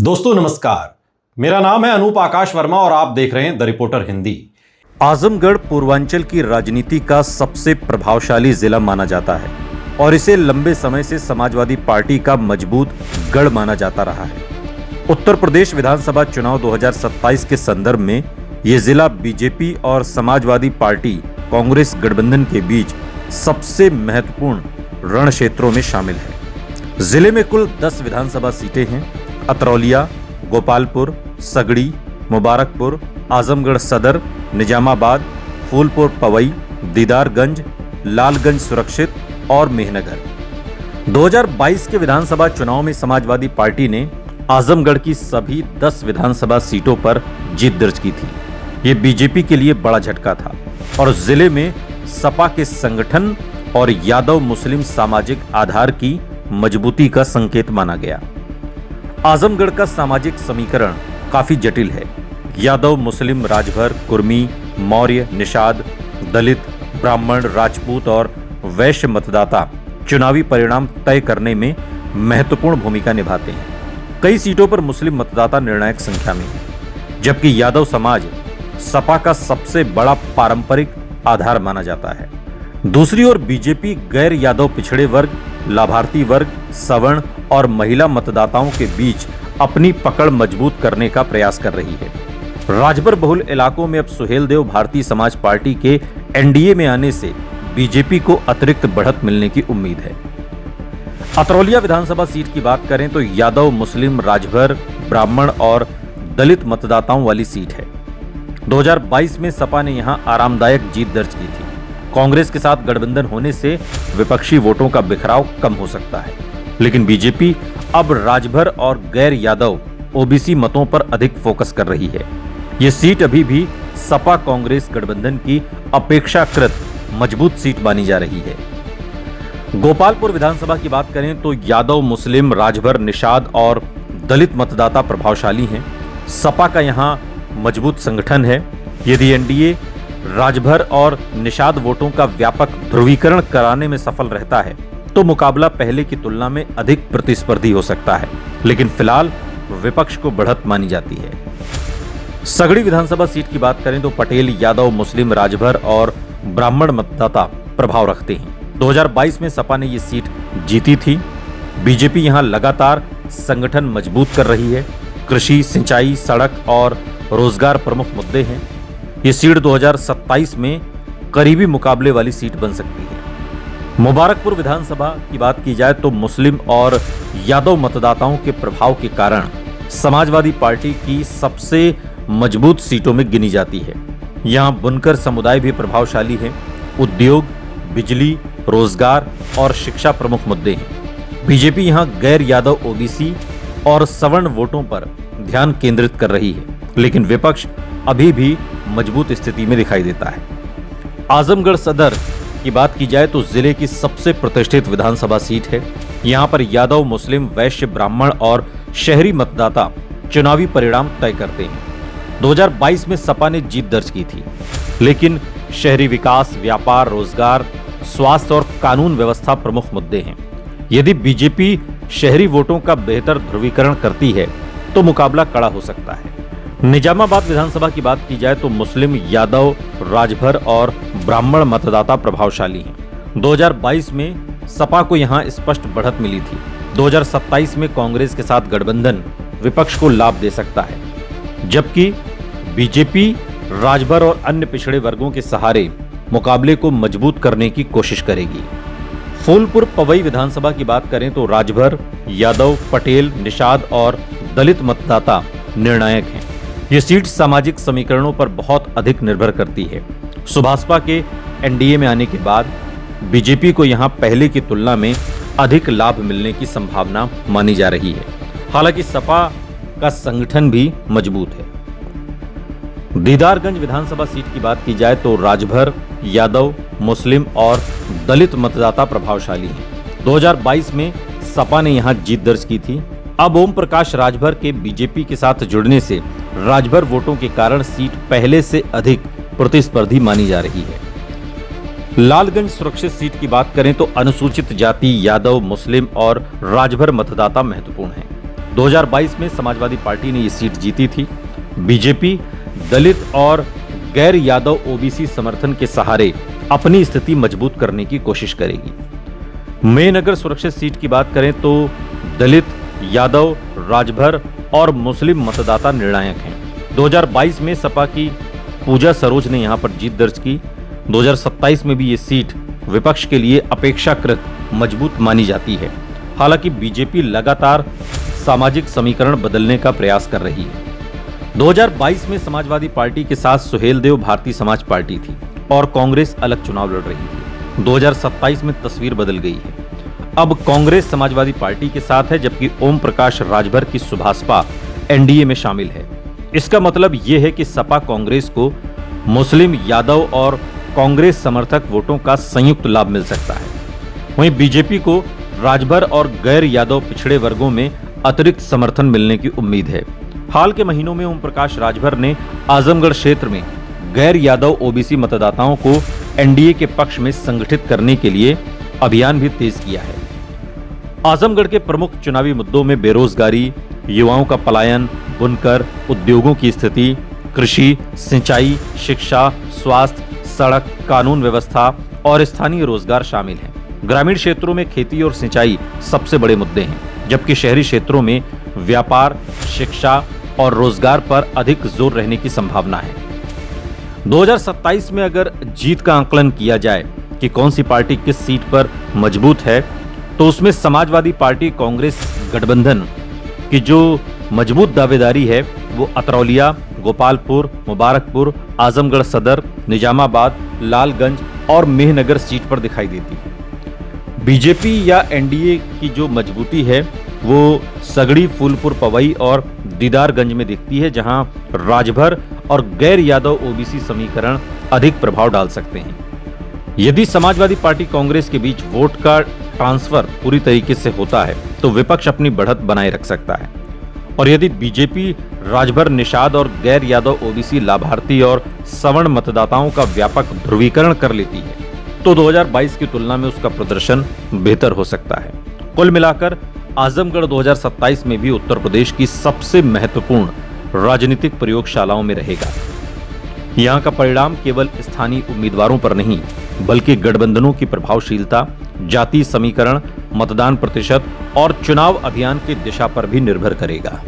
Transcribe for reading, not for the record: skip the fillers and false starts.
दोस्तों नमस्कार, मेरा नाम है अनूप आकाश वर्मा और आप देख रहे हैं द रिपोर्टर हिंदी। आजमगढ़ पूर्वांचल की राजनीति का सबसे प्रभावशाली जिला माना जाता है और इसे लंबे समय से समाजवादी पार्टी का मजबूत गढ़ माना जाता रहा है। उत्तर प्रदेश विधानसभा चुनाव 2027 के संदर्भ में ये जिला बीजेपी और समाजवादी पार्टी कांग्रेस गठबंधन के बीच सबसे महत्वपूर्ण रण क्षेत्रों में शामिल है। जिले में कुल 10 विधानसभा सीटें हैं। अतरौलिया, गोपालपुर, सगड़ी, मुबारकपुर, आजमगढ़ सदर, निजामाबाद, फूलपुर पवई, दीदारगंज, लालगंज सुरक्षित और मेहनगर। 2022 के विधानसभा चुनाव में समाजवादी पार्टी ने आजमगढ़ की सभी 10 विधानसभा सीटों पर जीत दर्ज की थी। ये बीजेपी के लिए बड़ा झटका था और जिले में सपा के संगठन और यादव मुस्लिम सामाजिक आधार की मजबूती का संकेत माना गया। आजमगढ़ का सामाजिक समीकरण काफी जटिल है। यादव मुस्लिम राजभर, कुर्मी, मौर्य, निषाद, दलित, ब्राह्मण, राजपूत और वैश्य मतदाता चुनावी परिणाम तय करने में महत्वपूर्ण भूमिका निभाते हैं। कई सीटों पर मुस्लिम मतदाता निर्णायक संख्या में है, जबकि यादव समाज सपा का सबसे बड़ा पारंपरिक आधार माना जाता है। दूसरी ओर बीजेपी गैर यादव पिछड़े वर्ग, लाभार्थी वर्ग, सवर्ण और महिला मतदाताओं के बीच अपनी पकड़ मजबूत करने का प्रयास कर रही है। राजभर बहुल इलाकों में अब सुहेलदेव भारतीय समाज पार्टी के एनडीए में आने से बीजेपी को अतिरिक्त बढ़त मिलने की उम्मीद है। अतरौलिया विधानसभा सीट की बात करें तो यादव मुस्लिम राजभर, ब्राह्मण और दलित मतदाताओं वाली सीट है। 2022 में सपा ने यहां आरामदायक जीत दर्ज की थी। कांग्रेस के साथ गठबंधन होने से विपक्षी वोटों का बिखराव कम हो सकता है, लेकिन बीजेपी अब राजभर और गैर यादव ओबीसी मतों पर अधिक फोकस कर रही है। ये सीट अभी भी सपा कांग्रेस गठबंधन की अपेक्षाकृत मजबूत सीट मानी जा रही है। गोपालपुर विधानसभा की बात करें तो यादव मुस्लिम राजभर निषाद और दलित मतदाता प्रभावशाली हैं। सपा का यहां मजबूत संगठन है। यदि एनडीए राजभर और निषाद वोटों का व्यापक ध्रुवीकरण कराने में सफल रहता है तो मुकाबला पहले की तुलना में अधिक प्रतिस्पर्धी हो सकता है, लेकिन फिलहाल विपक्ष को बढ़त मानी जाती है। सगड़ी विधानसभा सीट की बात करें तो पटेल, यादव, मुस्लिम, राजभर और ब्राह्मण मतदाता प्रभाव रखते हैं। 2022 में सपा ने ये सीट जीती थी। बीजेपी यहां लगातार संगठन मजबूत कर रही है। कृषि, सिंचाई, सड़क और रोजगार प्रमुख मुद्दे हैं। ये सीट 2027 में करीबी मुकाबले वाली सीट बन सकती है। मुबारकपुर विधानसभा की बात की जाए तो मुस्लिम और यादव मतदाताओं के प्रभाव के कारण समाजवादी पार्टी की सबसे मजबूत सीटों में गिनी जाती है। यहाँ बुनकर समुदाय भी प्रभावशाली है। उद्योग, बिजली, रोजगार और शिक्षा प्रमुख मुद्दे हैं। बीजेपी यहाँ गैर यादव ओबीसी और सवर्ण वोटों पर ध्यान केंद्रित कर रही है, लेकिन विपक्ष अभी भी मजबूत स्थिति में दिखाई देता है। आजमगढ़ सदर की बात की जाए तो जिले की सबसे प्रतिष्ठित विधानसभा सीट है। यहाँ पर यादव, मुस्लिम, वैश्य, ब्राह्मण और शहरी मतदाता चुनावी परिणाम तय करते हैं। 2022 में सपा ने जीत दर्ज की थी, लेकिन शहरी विकास, व्यापार, रोजगार, स्वास्थ्य और कानून व्यवस्था प्रमुख मुद्दे हैं। यदि बीजेपी शहरी वोटों का बेहतर ध्रुवीकरण करती है तो मुकाबला कड़ा हो सकता है। निजामाबाद विधानसभा की बात की जाए तो मुस्लिम, यादव, राजभर और ब्राह्मण मतदाता प्रभावशाली हैं। 2022 में सपा को यहां स्पष्ट बढ़त मिली थी। 2027 में कांग्रेस के साथ गठबंधन विपक्ष को लाभ दे सकता है, जबकि बीजेपी राजभर और अन्य पिछड़े वर्गों के सहारे मुकाबले को मजबूत करने की कोशिश करेगी। फूलपुर पवई विधानसभा की बात करें तो राजभर, यादव, पटेल, निषाद और दलित मतदाता निर्णायक हैं। ये सीट सामाजिक समीकरणों पर बहुत अधिक निर्भर करती है। सुभाषपा के एनडीए में आने के बाद बीजेपी को यहां पहले की तुलना में अधिक लाभ मिलने की संभावना मानी जा रही है। हालांकि सपा का संगठन भी मजबूत है। दीदारगंज विधानसभा सीट की बात की जाए तो राजभर, यादव, मुस्लिम और दलित मतदाता प्रभावशाली हैं। 2022 में सपा ने यहां जीत दर्ज की थी। अब ओम प्रकाश राजभर के बीजेपी के साथ जुड़ने से राजभर वोटों के कारण सीट पहले से अधिक प्रतिस्पर्धी मानी जा रही है। लालगंज सुरक्षित सीट की बात करें तो अनुसूचित जाति, यादव, मुस्लिम और राजभर मतदाता महत्वपूर्ण हैं। 2022 में समाजवादी पार्टी ने ये सीट जीती थी। बीजेपी दलित और गैर यादव ओबीसी समर्थन के सहारे अपनी स्थिति मजबूत करने की कोशिश करेगी। मेन अगर सुरक्षित सीट की बात करें तो दलित, यादव, राजभर और मुस्लिम मतदाता निर्णायक हैं। 2022 में सपा की पूजा सरोज ने यहां पर जीत दर्ज की। 2027 में भी ये सीट विपक्ष के लिए अपेक्षाकृत मजबूत मानी जाती है। हालांकि बीजेपी लगातार सामाजिक समीकरण बदलने का प्रयास कर रही है। 2022 में समाजवादी पार्टी के साथ सुहेलदेव भारतीय समाज पार्टी थी और कांग्रेस अलग चुनाव लड़ रही थी। 2027 में तस्वीर बदल गई है। अब कांग्रेस समाजवादी पार्टी के साथ है, जबकि ओम प्रकाश राजभर की सुभाषपा एनडीए में शामिल है। इसका मतलब यह है कि सपा कांग्रेस को मुस्लिम, यादव और कांग्रेस समर्थक वोटों का संयुक्त लाभ मिल सकता है। वहीं बीजेपी को राजभर और गैर यादव पिछड़े वर्गों में अतिरिक्त समर्थन मिलने की उम्मीद है। हाल के महीनों में ओम प्रकाश राजभर ने आजमगढ़ क्षेत्र में गैर यादव ओबीसी मतदाताओं को एनडीए के पक्ष में संगठित करने के लिए अभियान भी तेज किया है। आजमगढ़ के प्रमुख चुनावी मुद्दों में बेरोजगारी, युवाओं का पलायन, बुनकर, उद्योगों की स्थिति, कृषि, सिंचाई, शिक्षा, स्वास्थ्य, सड़क, कानून व्यवस्था और स्थानीय रोजगार शामिल हैं। ग्रामीण क्षेत्रों में खेती और सिंचाई सबसे बड़े मुद्दे हैं, जबकि शहरी क्षेत्रों में व्यापार, शिक्षा और रोजगार पर अधिक जोर रहने की संभावना है। 2027 में अगर जीत का आंकलन किया जाए कि कौन सी पार्टी किस सीट पर मजबूत है, तो उसमें समाजवादी पार्टी कांग्रेस गठबंधन की जो मजबूत दावेदारी है वो अतरौलिया, गोपालपुर, मुबारकपुर, आजमगढ़ सदर, निजामाबाद, लालगंज और मेहनगर सीट पर दिखाई देती है। बीजेपी या एनडीए की जो मजबूती है वो सगड़ी, फूलपुर, पवई और दीदारगंज में दिखती है, जहां राजभर और गैर यादव ओबीसी समीकरण अधिक प्रभाव डाल सकते हैं। यदि समाजवादी पार्टी कांग्रेस के बीच वोट का ट्रांसफर पूरी तरीके से होता है तो विपक्ष अपनी बढ़त बनाए रख सकता है, और यदि बीजेपी राजभर, निषाद और गैर यादव ओबीसी लाभार्थी और सवर्ण मतदाताओं का व्यापक ध्रुवीकरण कर लेती है तो 2022 की तुलना में उसका प्रदर्शन बेहतर हो सकता है। कुल मिलाकर आजमगढ़ 2027 में भी उत्तर प्रदेश की सबसे महत्वपूर्ण राजनीतिक प्रयोगशालाओं में रहेगा। यहां का परिणाम केवल स्थानीय उम्मीदवारों पर नहीं, बल्कि गठबंधनों की प्रभावशीलता, जाति समीकरण, मतदान प्रतिशत और चुनाव अभियान की दिशा पर भी निर्भर करेगा।